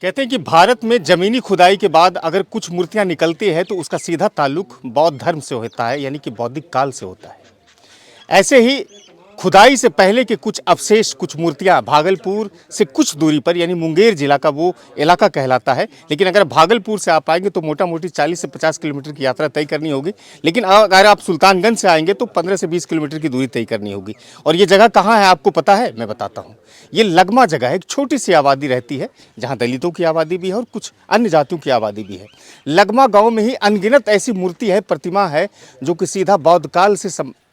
कहते हैं कि भारत में जमीनी खुदाई के बाद अगर कुछ मूर्तियां निकलती है तो उसका सीधा ताल्लुक बौद्ध धर्म से होता है, यानी कि बौद्धिक काल से होता है। ऐसे ही खुदाई से पहले के कुछ अवशेष, कुछ मूर्तियां भागलपुर से कुछ दूरी पर, यानी मुंगेर जिला का वो इलाका कहलाता है। लेकिन अगर भागलपुर से आप आएंगे तो मोटा मोटी 40 से 50 किलोमीटर की यात्रा तय करनी होगी। लेकिन अगर आप सुल्तानगंज से आएंगे तो 15 से 20 किलोमीटर की दूरी तय करनी होगी। और ये जगह कहाँ है आपको पता है? मैं बताता हूँ। ये लगमा जगह है, एक छोटी सी आबादी रहती है जहाँ दलितों की आबादी भी है और कुछ अन्य जातियों की आबादी भी है। लगमा गाँव में ही अनगिनत ऐसी मूर्ति है, प्रतिमा है, जो कि सीधा बौद्ध काल से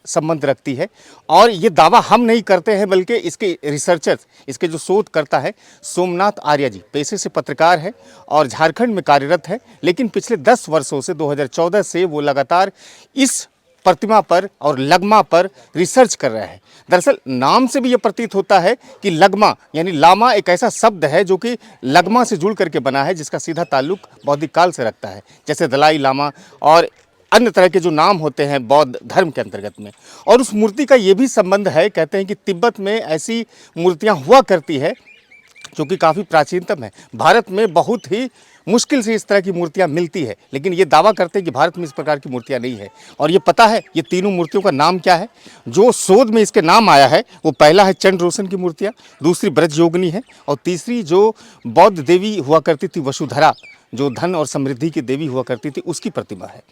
संबंध रखती है। और ये दावा हम नहीं करते हैं, बल्कि इसके रिसर्चर्स, इसके जो शोध करता है सोमनाथ आर्य जी, पेशे से पत्रकार है और झारखंड में कार्यरत है। लेकिन पिछले 10 वर्षों से 2014 से वो लगातार इस प्रतिमा पर और लगमा पर रिसर्च कर रहे हैं। दरअसल नाम से भी ये प्रतीत होता है कि लगमा यानी लामा एक ऐसा शब्द है जो कि लगमा से जुड़ करके बना है, जिसका सीधा ताल्लुक बौद्धिक काल से रखता है, जैसे दलाई लामा और अन्य तरह के जो नाम होते हैं बौद्ध धर्म के अंतर्गत में। और उस मूर्ति का ये भी संबंध है, कहते हैं कि तिब्बत में ऐसी मूर्तियां हुआ करती है जो कि काफ़ी प्राचीनतम है। भारत में बहुत ही मुश्किल से इस तरह की मूर्तियां मिलती है, लेकिन ये दावा करते हैं कि भारत में इस प्रकार की मूर्तियां नहीं है। और ये पता है ये तीनों मूर्तियों का नाम क्या है? जो शोध में इसके नाम आया है वो पहला है चंद्र रोशन की मूर्तियाँ, दूसरी ब्रज योगिनी है और तीसरी जो बौद्ध देवी हुआ करती थी वसुधरा, जो धन और समृद्धि की देवी हुआ करती थी, उसकी प्रतिमा है।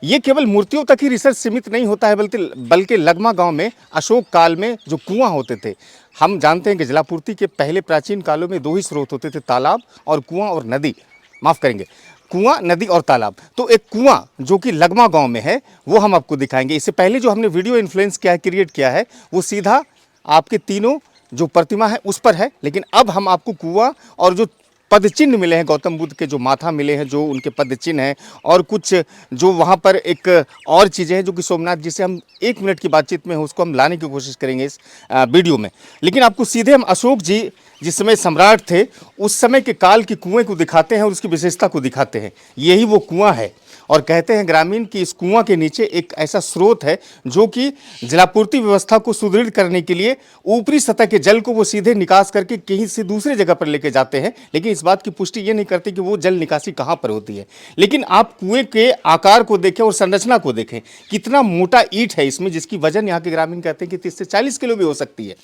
ये केवल मूर्तियों तक ही रिसर्च सीमित नहीं होता है, बल्कि लगमा गांव में अशोक काल में जो कुआं होते थे, हम जानते हैं कि जलापूर्ति के पहले प्राचीन कालों में 2 ही स्रोत होते थे, तालाब और कुआं और नदी, माफ़ करेंगे, कुआं, नदी और तालाब। तो एक कुआं जो कि लगमा गांव में है वो हम आपको दिखाएंगे। इससे पहले जो हमने वीडियो इन्फ्लुएंस किया है, क्रिएट किया है, वो सीधा आपके तीनों जो प्रतिमा है उस पर है। लेकिन अब हम आपको कुआं और जो पद चिन्ह मिले हैं, गौतम बुद्ध के जो माथा मिले हैं, जो उनके पद चिन्ह हैं, और कुछ जो वहाँ पर एक और चीज़ें हैं जो कि सोमनाथ जी से हम 1 मिनट की बातचीत में उसको हम लाने की कोशिश करेंगे इस वीडियो में। लेकिन आपको सीधे हम अशोक जी जिस समय सम्राट थे उस समय के काल के कुएं को दिखाते हैं और उसकी विशेषता को दिखाते हैं। यही वो कुआं है। और कहते हैं ग्रामीण कि इस कुआं के नीचे एक ऐसा स्रोत है जो कि जलापूर्ति व्यवस्था को सुदृढ़ करने के लिए ऊपरी सतह के जल को वो सीधे निकास करके कहीं से दूसरे जगह पर लेके जाते हैं। लेकिन इस बात की पुष्टि ये नहीं करते कि वो जल निकासी कहाँ पर होती है। लेकिन आप कुएं के आकार को देखें और संरचना को देखें, कितना मोटा ईंट है इसमें, जिसकी वजन यहाँ के ग्रामीण कहते हैं कि 30 से 40 किलो भी हो सकती है।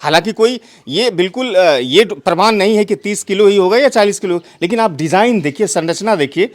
हालांकि कोई ये बिल्कुल ये प्रमाण नहीं है कि 30 किलो ही होगा या 40 किलो, लेकिन आप डिज़ाइन देखिए, संरचना देखिए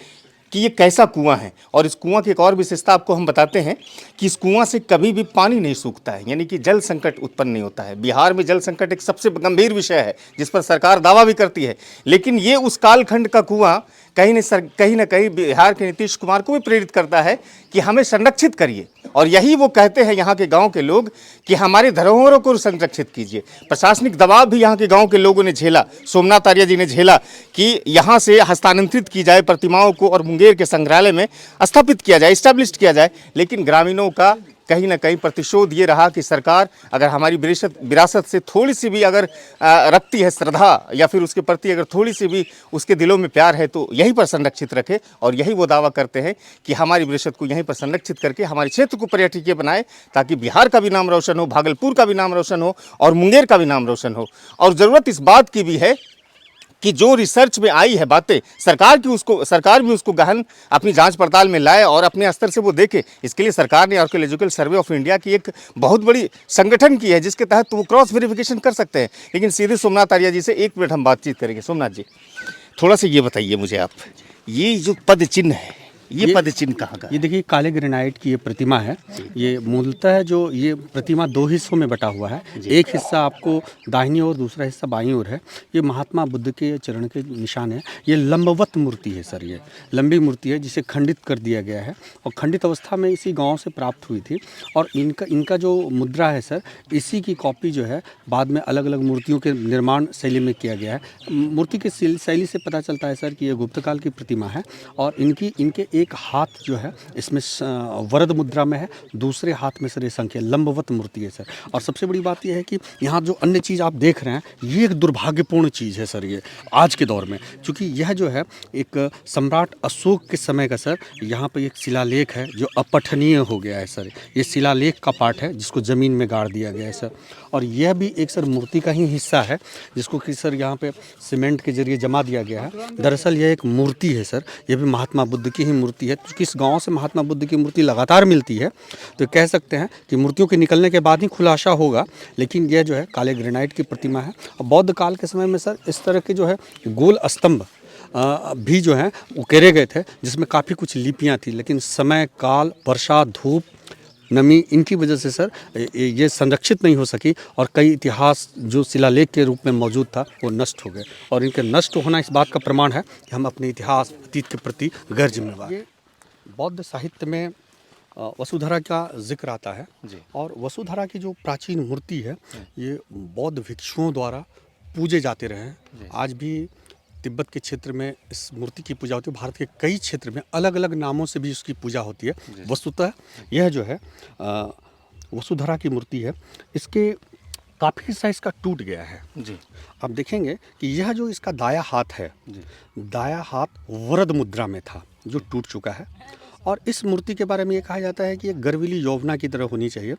कि ये कैसा कुआं है। और इस कुआं की एक और विशेषता आपको हम बताते हैं कि इस कुआं से कभी भी पानी नहीं सूखता है, यानी कि जल संकट उत्पन्न नहीं होता है। बिहार में जल संकट एक सबसे गंभीर विषय है जिस पर सरकार दावा भी करती है। लेकिन ये उस कालखंड का कुआं कहीं न कहीं बिहार के नीतीश कुमार को भी प्रेरित करता है कि हमें संरक्षित करिए। और यही वो कहते हैं यहाँ के गांव के लोग कि हमारी धरोहरों को संरक्षित कीजिए। प्रशासनिक दबाव भी यहाँ के गांव के लोगों ने झेला, सोमनाथ आर्य जी ने झेला कि यहाँ से हस्तांतरित की जाए प्रतिमाओं को और मुंगेर के संग्रहालय में स्थापित किया जाए, इस्टेब्लिश किया जाए। लेकिन ग्रामीणों का कहीं ना कहीं प्रतिशोध ये रहा कि सरकार अगर हमारी विरासत से थोड़ी सी भी अगर रखती है श्रद्धा या फिर उसके प्रति अगर थोड़ी सी भी उसके दिलों में प्यार है तो यहीं पर संरक्षित रखे। और यही वो दावा करते हैं कि हमारी विरासत को यहीं पर संरक्षित करके हमारे क्षेत्र को पर्यटकीय बनाए, ताकि बिहार का भी नाम रोशन हो, भागलपुर का भी नाम रोशन हो और मुंगेर का भी नाम रोशन हो। और ज़रूरत इस बात की भी है कि जो रिसर्च में आई है बातें, सरकार भी उसको गहन अपनी जांच पड़ताल में लाए और अपने स्तर से वो देखे। इसके लिए सरकार ने आर्कियोलॉजिकल सर्वे ऑफ इंडिया की एक बहुत बड़ी संगठन की है, जिसके तहत वो क्रॉस वेरिफिकेशन कर सकते हैं। लेकिन सीधे सोमनाथ आर्य जी से 1 मिनट हम बातचीत करेंगे। सोमनाथ जी, थोड़ा सा ये बताइए मुझे आप, ये जो पद चिन्ह है, ये पद चिन्ह कहाँ का? ये देखिए काले ग्रेनाइट की ये प्रतिमा है। ये मूलतः जो ये प्रतिमा 2 हिस्सों में बटा हुआ है। एक हिस्सा आपको दाहिनी ओर, दूसरा हिस्सा बाईं ओर है। ये महात्मा बुद्ध के चरण के निशान है। ये लंबवत मूर्ति है सर, ये लंबी मूर्ति है जिसे खंडित कर दिया गया है और खंडित अवस्था में इसी गाँव से प्राप्त हुई थी। और इनका जो मुद्रा है सर, इसी की कॉपी जो है बाद में अलग अलग मूर्तियों के निर्माण शैली में किया गया है। मूर्ति की शैली से पता चलता है सर कि ये गुप्त काल की प्रतिमा है। और इनके एक हाथ जो है इसमें वरद मुद्रा में है, दूसरे हाथ में सर ये शंख है, लंबवत मूर्ति है सर। और सबसे बड़ी बात यह है कि यहाँ जो अन्य चीज़ आप देख रहे हैं ये एक दुर्भाग्यपूर्ण चीज़ है सर, ये आज के दौर में, क्योंकि यह जो है एक सम्राट अशोक के समय का सर यहाँ पर एक शिलालेख है जो अपठनीय हो गया है सर। ये शिलालेख का पार्ट है जिसको ज़मीन में गाड़ दिया गया है सर। और यह भी एक सर मूर्ति का ही हिस्सा है जिसको कि सर यहाँ पे सीमेंट के जरिए जमा दिया गया है। दरअसल यह एक मूर्ति है सर, ये भी महात्मा बुद्ध की ही मूर्ति है। क्योंकि इस गांव से महात्मा बुद्ध की मूर्ति लगातार मिलती है तो कह सकते हैं कि मूर्तियों के निकलने के बाद ही खुलासा होगा। लेकिन यह जो है काले ग्रेनाइट की प्रतिमा है। और बौद्ध काल के समय में सर इस तरह के जो है गोल स्तंभ भी जो हैं उकेरे गए थे जिसमें काफ़ी कुछ लिपियाँ थी, लेकिन समय, काल, वर्षा, धूप, नमी, इनकी वजह से सर ये संरक्षित नहीं हो सकी और कई इतिहास जो शिलालेख के रूप में मौजूद था वो नष्ट हो गए। और इनके नष्ट होना इस बात का प्रमाण है कि हम अपने इतिहास अतीत के प्रति गैर जिम्मेवार हैं। बौद्ध साहित्य में वसुधरा का जिक्र आता है और वसुधरा की जो प्राचीन मूर्ति है ये बौद्ध भिक्षुओं द्वारा पूजे जाते रहे हैं। आज भी तिब्बत के क्षेत्र में इस मूर्ति की पूजा होती है। भारत के कई क्षेत्र में अलग अलग नामों से भी उसकी पूजा होती है। वस्तुतः यह जो है वसुधरा की मूर्ति है, इसके काफ़ी हिस्सा इसका टूट गया है जी। आप देखेंगे कि यह जो इसका दाया हाथ है जी, दाया हाथ वरद मुद्रा में था जो टूट चुका है। और इस मूर्ति के बारे में ये कहा जाता है कि ये गर्विली यौवना की तरह होनी चाहिए।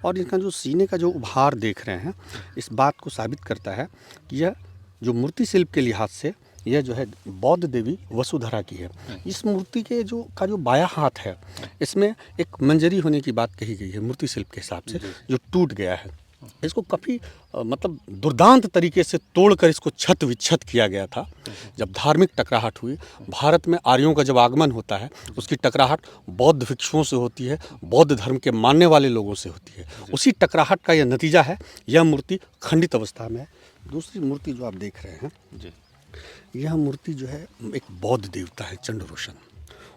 और इसका जो सीने का जो उभार देख रहे हैं इस बात को साबित करता है कि यह जो मूर्ति शिल्प के लिहाज से यह जो है बौद्ध देवी वसुधरा की है। इस मूर्ति के जो बाया हाथ है इसमें एक मंजरी होने की बात कही गई है मूर्ति शिल्प के हिसाब से, जो टूट गया है। इसको काफ़ी मतलब दुर्दांत तरीके से तोड़कर इसको छत विच्छत किया गया था। जब धार्मिक टकराहट हुई, भारत में आर्यों का जब आगमन होता है उसकी टकराहट बौद्ध भिक्षुओं से होती है, बौद्ध धर्म के मानने वाले लोगों से होती है। उसी टकराहट का यह नतीजा है, यह मूर्ति खंडित अवस्था में है। दूसरी मूर्ति जो आप देख रहे हैं जी, यह मूर्ति जो है एक बौद्ध देवता है चंडरोशन,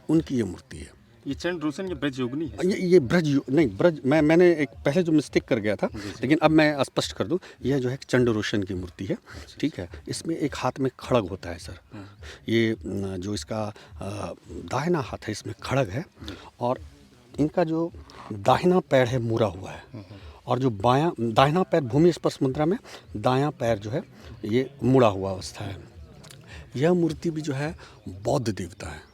उनकी ये मूर्ति है। ये चंडरोशन ये ब्रज योगिनी है? ये नहीं ब्रज, मैंने एक पहले जो मिस्टेक कर गया था, लेकिन अब मैं स्पष्ट कर दूं, यह जो है चंडरोशन की मूर्ति है। ठीक है, इसमें एक हाथ में खड़ग होता है सर। ये जो इसका दाहिना हाथ है इसमें खड़ग है और इनका जो दाहिना पैर है मुड़ा हुआ है और जो दाहिना पैर भूमि स्पर्श मुद्रा में, दायां पैर जो है ये मुड़ा हुआ अवस्था है। यह मूर्ति भी जो है बौद्ध देवता है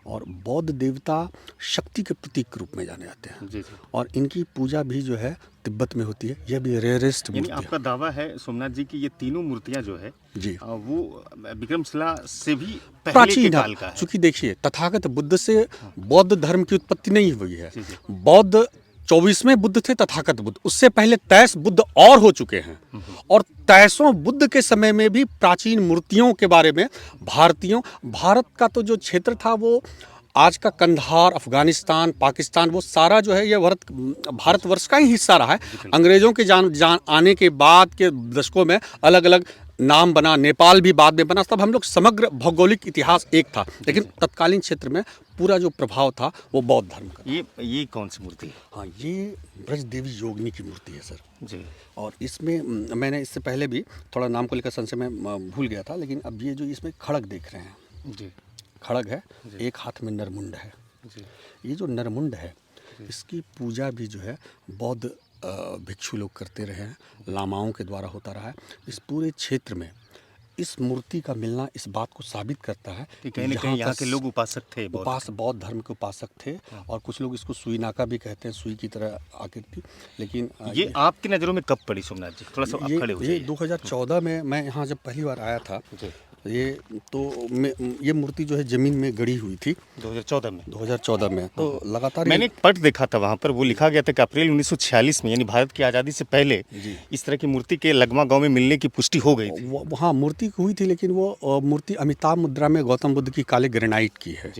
और बौद्ध देवता शक्ति के प्रतीक के रूप में जाने जाते हैं जी। और इनकी पूजा भी जो है तिब्बत में होती है। यह भी रेयरेस्ट मूर्ति है। आपका दावा है सोमनाथ जी की ये तीनों मूर्तियां जो है जी वो विक्रमशिला से भी प्राचीन काल का है। चूंकि देखिए तथागत बुद्ध से बौद्ध धर्म की उत्पत्ति नहीं हुई है। बौद्ध 24वें बुद्ध थे तथागत बुद्ध, उससे पहले 23 बुद्ध और हो चुके हैं। और 23वें बुद्ध के समय में भी प्राचीन मूर्तियों के बारे में भारत का तो जो क्षेत्र था वो आज का कंधार, अफगानिस्तान, पाकिस्तान, वो सारा जो है ये भारतवर्ष का ही हिस्सा रहा है। अंग्रेजों के जान आने के बाद के दशकों में अलग अलग नाम बना, नेपाल भी बाद में बना, तब हम लोग समग्र भौगोलिक इतिहास एक था। लेकिन तत्कालीन क्षेत्र में पूरा जो प्रभाव था वो बौद्ध धर्म का। ये कौन सी मूर्ति है? हाँ, ये ब्रज देवी योगिनी की मूर्ति है सर जी। और इसमें मैंने इससे पहले भी थोड़ा नाम को लेकर संशय में भूल गया था, लेकिन अब ये जो इसमें खड़ग देख रहे हैं जी, खड़ग है, एक हाथ में नरमुंड है जी। ये जो नरमुंड है इसकी पूजा भी जो है बौद्ध भिक्षु लोग करते रहे हैं, लामाओं के द्वारा होता रहा है। इस पूरे क्षेत्र में इस मूर्ति का मिलना इस बात को साबित करता है कि कहीं न कहीं यहाँ के लोग उपासक थे, बौद्ध धर्म के उपासक थे। और कुछ लोग इसको सुई नाका भी कहते हैं, सुई की तरह आकृति। लेकिन ये आपकी नज़रों में कब पड़ी सोमनाथ जी? थोड़ा सा खड़े हो जाइए। ये 2014 में मैं यहाँ जब पहली बार आया था ये मूर्ति जो है जमीन में गड़ी हुई थी 2014 में। तो लगातार मैंने एक पट देखा था वहाँ पर, वो लिखा गया था कि अप्रैल 1946 में यानी भारत की आज़ादी से पहले इस तरह की मूर्ति के लगमा गांव में मिलने की पुष्टि हो गई थी। हाँ, मूर्ति हुई थी, लेकिन वो मूर्ति अमिताभ मुद्रा में गौतम बुद्ध की काले ग्रेनाइट की है।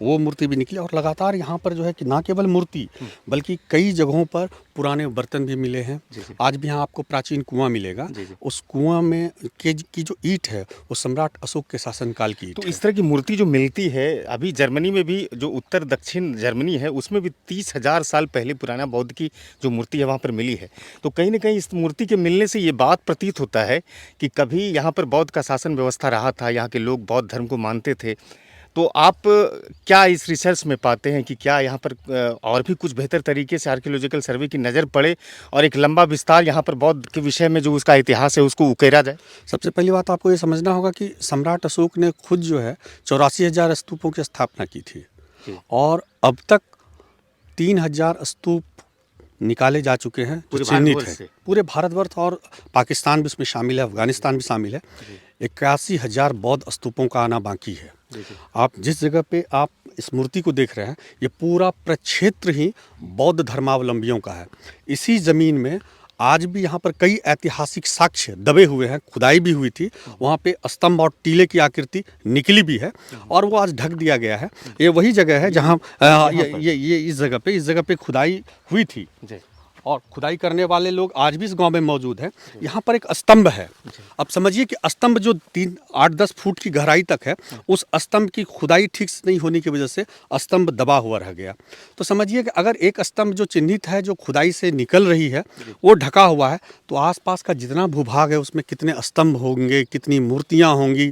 वो मूर्ति भी निकली और लगातार यहाँ पर जो है कि ना केवल मूर्ति बल्कि कई जगहों पर पुराने बर्तन भी मिले हैं। आज भी यहाँ आपको प्राचीन कुआं मिलेगा। उस कुआं में की जो ईंट है वो सम्राट अशोक के शासनकाल की। तो इस तरह की मूर्ति जो मिलती है अभी जर्मनी में भी, जो उत्तर दक्षिण जर्मनी है उसमें भी 30,000 साल पहले पुराना बौद्ध की जो मूर्ति है वहाँ पर मिली है। तो कहीं ना कहीं इस मूर्ति के मिलने से ये बात प्रतीत होता है कि कभी यहाँ पर बौद्ध का शासन व्यवस्था रहा था, यहाँ के लोग बौद्ध धर्म को मानते थे। तो आप क्या इस रिसर्च में पाते हैं कि क्या यहाँ पर और भी कुछ बेहतर तरीके से आर्कियोलॉजिकल सर्वे की नज़र पड़े और एक लंबा विस्तार यहाँ पर बौद्ध के विषय में जो उसका इतिहास है उसको उकेरा जाए? सबसे पहली बात आपको ये समझना होगा कि सम्राट अशोक ने खुद जो है 84,000 स्तूपों की स्थापना की थी और अब तक 3,000 स्तूप निकाले जा चुके हैं जो चिन्हित है। पूरे भारतवर्ष और पाकिस्तान भी इसमें शामिल है, अफगानिस्तान भी शामिल है। 81,000 बौद्ध स्तूपों का आना बाकी है। आप जिस जगह पे आप इस मूर्ति को देख रहे हैं ये पूरा प्रक्षेत्र ही बौद्ध धर्मावलंबियों का है। इसी ज़मीन में आज भी यहाँ पर कई ऐतिहासिक साक्ष्य दबे हुए हैं, खुदाई भी हुई थी, वहाँ पे स्तंभ और टीले की आकृति निकली भी है और वो आज ढक दिया गया है। ये वही जगह है जहाँ ये इस जगह पे खुदाई हुई थी और खुदाई करने वाले लोग आज भी इस गांव में मौजूद हैं। यहाँ पर एक स्तंभ है। अब समझिए कि स्तंभ जो 8-10 फुट की गहराई तक है, उस स्तंभ की खुदाई ठीक से नहीं होने की वजह से स्तंभ दबा हुआ रह गया। तो समझिए कि अगर एक स्तंभ जो चिन्हित है, जो खुदाई से निकल रही है, वो ढका हुआ है, तो आसपास का जितना भूभाग है उसमें कितने स्तंभ होंगे, कितनी मूर्तियाँ होंगी,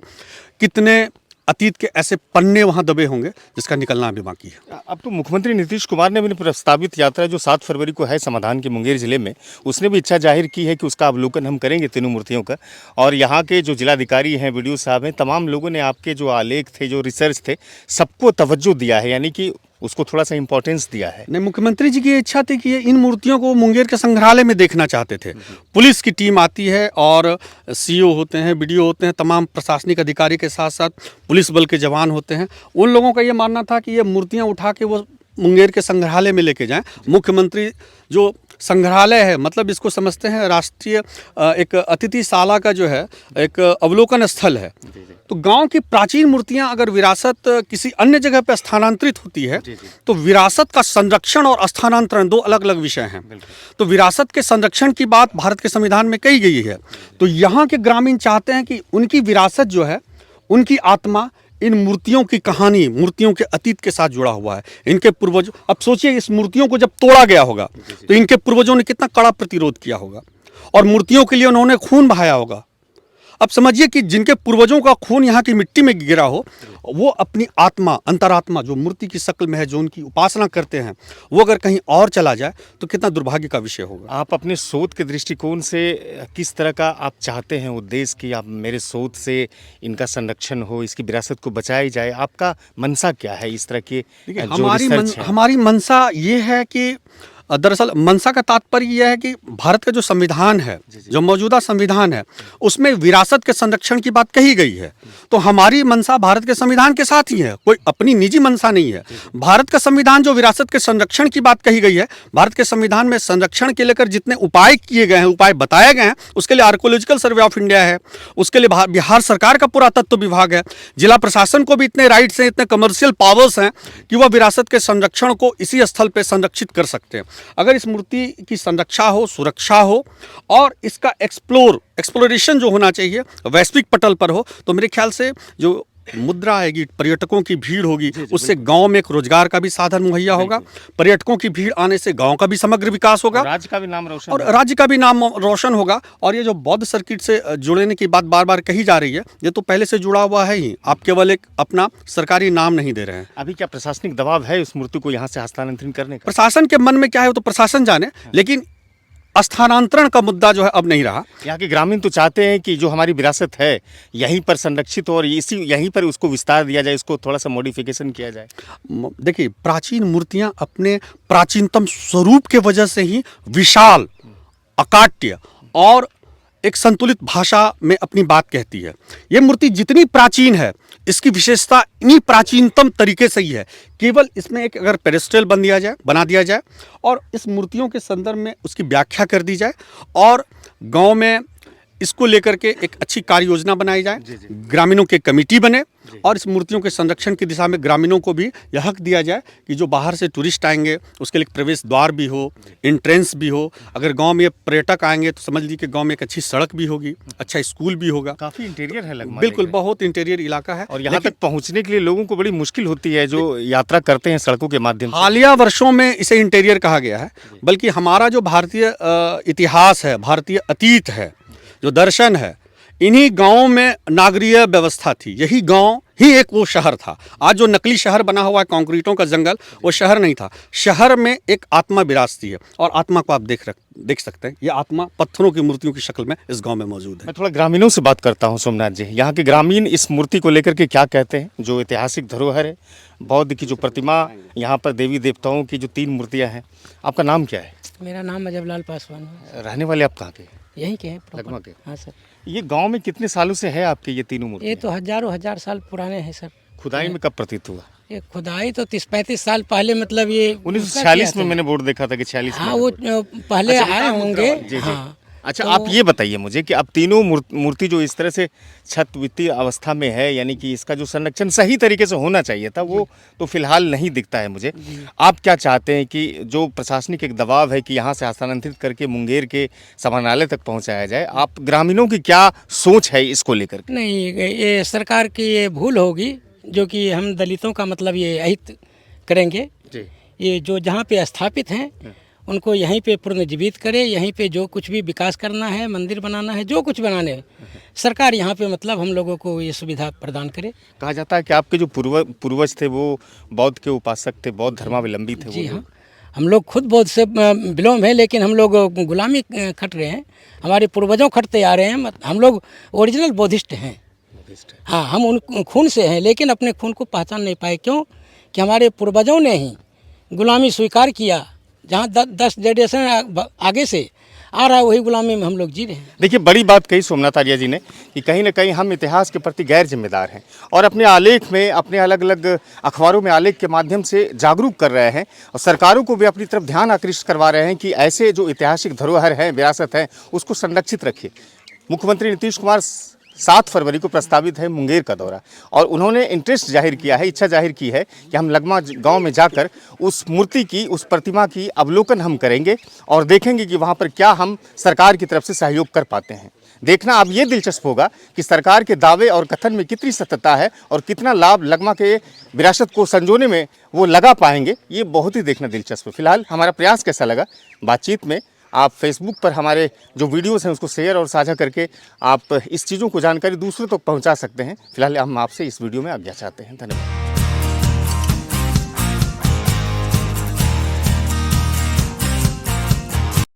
कितने अतीत के ऐसे पन्ने वहाँ दबे होंगे जिसका निकलना अभी बाकी है। अब तो मुख्यमंत्री नीतीश कुमार ने अपनी प्रस्तावित यात्रा जो 7 फरवरी को है समाधान के मुंगेर जिले में, उसने भी इच्छा जाहिर की है कि उसका अवलोकन हम करेंगे तीनों मूर्तियों का। और यहाँ के जो जिलाधिकारी हैं, वीडियो साहब हैं, तमाम लोगों ने आपके जो आलेख थे, जो रिसर्च थे, सबको तवज्जो दिया है, यानी कि उसको थोड़ा सा इंपॉर्टेंस दिया है। नहीं, मुख्यमंत्री जी की इच्छा थी कि ये इन मूर्तियों को मुंगेर के संग्रहालय में देखना चाहते थे। पुलिस की टीम आती है और सीओ होते हैं, बीडीओ होते हैं, तमाम प्रशासनिक अधिकारी के साथ साथ पुलिस बल के जवान होते हैं। उन लोगों का ये मानना था कि ये मूर्तियाँ उठा के वो मुंगेर के संग्रहालय में लेके जाएं। मुख्यमंत्री जो संग्रहालय है, मतलब इसको समझते हैं राष्ट्रीय एक अतिथिशाला का जो है एक अवलोकन स्थल है। तो गांव की प्राचीन मूर्तियां अगर विरासत किसी अन्य जगह पर स्थानांतरित होती है तो विरासत का संरक्षण और स्थानांतरण 2 अलग अलग विषय हैं। तो विरासत के संरक्षण की बात भारत के संविधान में कही गई है। तो यहाँ के ग्रामीण चाहते हैं कि उनकी विरासत जो है, उनकी आत्मा इन मूर्तियों की कहानी, मूर्तियों के अतीत के साथ जुड़ा हुआ है। इनके पूर्वजों, अब सोचिए इस मूर्तियों को जब तोड़ा गया होगा तो इनके पूर्वजों ने कितना कड़ा प्रतिरोध किया होगा और मूर्तियों के लिए उन्होंने खून बहाया होगा। अब समझिए कि जिनके पूर्वजों का खून यहाँ की मिट्टी में गिरा हो, वो अपनी आत्मा, अंतरात्मा जो मूर्ति की शक्ल में है, जो उनकी उपासना करते हैं, वो अगर कहीं और चला जाए तो कितना दुर्भाग्य का विषय होगा। आप अपने शोध के दृष्टिकोण से किस तरह का आप चाहते हैं उद्देश्य कि आप मेरे शोध से इनका संरक्षण हो, इसकी विरासत को बचाई जाए? आपका मनसा क्या है इस तरह के? हमारी मनसा ये है कि दरअसल मनसा का तात्पर्य यह है कि भारत का जो संविधान है, जो मौजूदा संविधान है, उसमें विरासत के संरक्षण की बात कही गई है। तो हमारी मनसा भारत के संविधान के साथ ही है, कोई अपनी निजी मनसा नहीं है। भारत का संविधान जो विरासत के संरक्षण की बात कही गई है, भारत के संविधान में संरक्षण के लेकर जितने उपाय किए गए हैं, उपाय बताए गए हैं, उसके लिए आर्कियोलॉजिकल सर्वे ऑफ इंडिया है, उसके लिए बिहार सरकार का पुरातत्व विभाग है, जिला प्रशासन को भी इतने राइट्स हैं, इतने कमर्शियल पावर्स हैं कि वह विरासत के संरक्षण को इसी स्थल पर संरक्षित कर सकते हैं। अगर इस मूर्ति की संरक्षा हो, सुरक्षा हो और इसका एक्सप्लोरेशन जो होना चाहिए वैश्विक पटल पर हो, तो मेरे ख्याल से जो मुद्रा आएगी, पर्यटकों की भीड़ होगी, उससे गांव में एक रोजगार का भी साधन मुहैया होगा। पर्यटकों की भीड़ आने से गांव का भी समग्र विकास होगा, राज्य का भी नाम रोशन और राज्य का भी नाम रोशन होगा। और ये जो बौद्ध सर्किट से जुड़ने की बात बार बार कही जा रही है, ये तो पहले से जुड़ा हुआ है ही, आप केवल एक अपना सरकारी नाम नहीं दे रहे हैं। अभी क्या प्रशासनिक दबाव है इस मूर्ति को यहाँ से हस्तांतरण करने का? प्रशासन के मन में क्या है वो तो प्रशासन जाने, लेकिन स्थानांतरण का मुद्दा जो है अब नहीं रहा। यहाँ के ग्रामीण तो चाहते हैं कि जो हमारी विरासत है यहीं पर संरक्षित हो और यहीं पर उसको विस्तार दिया जाए, इसको थोड़ा सा मॉडिफिकेशन किया जाए। देखिए, प्राचीन मूर्तियाँ अपने प्राचीनतम स्वरूप के वजह से ही विशाल, अकाट्य और एक संतुलित भाषा में अपनी बात कहती है। ये मूर्ति जितनी प्राचीन है, इसकी विशेषता इन्हीं प्राचीनतम तरीके से ही है। केवल इसमें एक अगर पेडेस्टल बना दिया जाए और इस मूर्तियों के संदर्भ में उसकी व्याख्या कर दी जाए और गांव में इसको लेकर के एक अच्छी कार्य योजना बनाई जाए, ग्रामीणों की कमेटी बने और इस मूर्तियों के संरक्षण की दिशा में ग्रामीणों को भी यह हक दिया जाए कि जो बाहर से टूरिस्ट आएंगे उसके लिए प्रवेश द्वार भी हो, एंट्रेंस भी हो। अगर गांव में पर्यटक आएंगे तो समझ लीजिए कि गांव में एक अच्छी सड़क भी होगी, अच्छा स्कूल भी होगा। काफी इंटीरियर है लगभग। बिल्कुल, बहुत इंटीरियर इलाका है और यहाँ तक पहुँचने के लिए लोगों को बड़ी मुश्किल होती है जो यात्रा करते हैं सड़कों के माध्यम से। हालिया वर्षों में इसे इंटीरियर कहा गया है, बल्कि हमारा जो भारतीय इतिहास है, भारतीय अतीत है, जो दर्शन है, इन्हीं गांवों में नागरीय व्यवस्था थी। यही गांव ही एक वो शहर था। आज जो नकली शहर बना हुआ है कंक्रीटों का जंगल, वो शहर नहीं था। शहर में एक आत्मा विराजती है और आत्मा को आप देख सकते हैं। ये आत्मा पत्थरों की मूर्तियों की शक्ल में इस गांव में मौजूद है। मैं थोड़ा ग्रामीणों से बात करता हूँ सोमनाथ जी। यहाँ के ग्रामीण इस मूर्ति को लेकर के क्या कहते हैं? जो ऐतिहासिक धरोहर है, बौद्ध की जो प्रतिमा, यहाँ पर देवी देवताओं की जो 3 मूर्तियाँ हैं। आपका नाम क्या है? मेरा नाम अजबलाल पासवान है। रहने वाले आप कहाँ के? यहीं के हैं प्रॉपर। लगमा के। हाँ सर। ये गांव में कितने सालों से है आपके ये तीनों मूर्ति? ये तो हजारों हजार साल पुराने हैं सर। खुदाई में कब प्रतीत हुआ? ये खुदाई तो 30-35 साल पहले, मतलब ये 1946 में मैंने बोर्ड देखा था कि 46 में। हाँ वो पहले आए होंगे। जी जी। हाँ अच्छा, तो आप ये बताइए मुझे कि अब तीनों मूर्ति जो इस तरह से छत वित्तीय अवस्था में है, यानी कि इसका जो संरक्षण सही तरीके से होना चाहिए था, वो तो फिलहाल नहीं दिखता है मुझे। आप क्या चाहते हैं कि जो प्रशासनिक एक दबाव है कि यहाँ से हस्तांतरित करके मुंगेर के समाहरणालय तक पहुँचाया जाए, आप ग्रामीणों की क्या सोच है इसको लेकर? नहीं, ये सरकार की ये भूल होगी, जो कि हम दलितों का मतलब ये अहित करेंगे। जी। ये जो जहाँ पे स्थापित हैं उनको यहीं पे पुनर्जीवित करे। यहीं पे जो कुछ भी विकास करना है, मंदिर बनाना है, जो कुछ बनाने है, सरकार यहाँ पे मतलब हम लोगों को ये सुविधा प्रदान करे। कहा जाता है कि आपके जो पूर्वज थे वो बौद्ध के उपासक थे, बौद्ध धर्मावलंबी थे। जी हाँ, हम लोग खुद बौद्ध से बिलोंग है, लेकिन हम लोग गुलामी खट रहे हैं। हमारे पूर्वजों खटते आ रहे हैं। हम लोग ओरिजिनल बौद्धिस्ट हैं। हाँ, हम उन खून से हैं, लेकिन अपने खून को पहचान नहीं पाए। क्यों? कि हमारे पूर्वजों ने ही गुलामी स्वीकार किया। जहाँ 10 जनरेशन आगे से आ रहा है, वही गुलामी में हम लोग जी रहे हैं। देखिए, बड़ी बात कही सोमनाथ आर्य जी ने कि कहीं ना कहीं हम इतिहास के प्रति गैर जिम्मेदार हैं और अपने आलेख में, अपने अलग अलग अखबारों में आलेख के माध्यम से जागरूक कर रहे हैं और सरकारों को भी अपनी तरफ ध्यान आकृष्ट करवा रहे हैं कि ऐसे जो ऐतिहासिक धरोहर हैं, विरासत है, उसको संरक्षित रखिए। मुख्यमंत्री नीतीश कुमार 7 फरवरी को प्रस्तावित है मुंगेर का दौरा और उन्होंने इंटरेस्ट जाहिर किया है, इच्छा जाहिर की है कि हम लगमा गांव में जाकर उस मूर्ति की, उस प्रतिमा की अवलोकन हम करेंगे और देखेंगे कि वहां पर क्या हम सरकार की तरफ से सहयोग कर पाते हैं। देखना अब ये दिलचस्प होगा कि सरकार के दावे और कथन में कितनी सत्यता है और कितना लाभ लगमा के विरासत को संजोने में वो लगा पाएंगे, ये बहुत ही देखना दिलचस्प है। फिलहाल हमारा प्रयास कैसा लगा बातचीत में, आप फेसबुक पर हमारे जो वीडियोस हैं उसको शेयर और साझा करके आप इस चीज़ों को जानकारी दूसरों तक पहुंचा सकते हैं। फिलहाल हम आपसे इस वीडियो में आज्ञा चाहते हैं। धन्यवाद।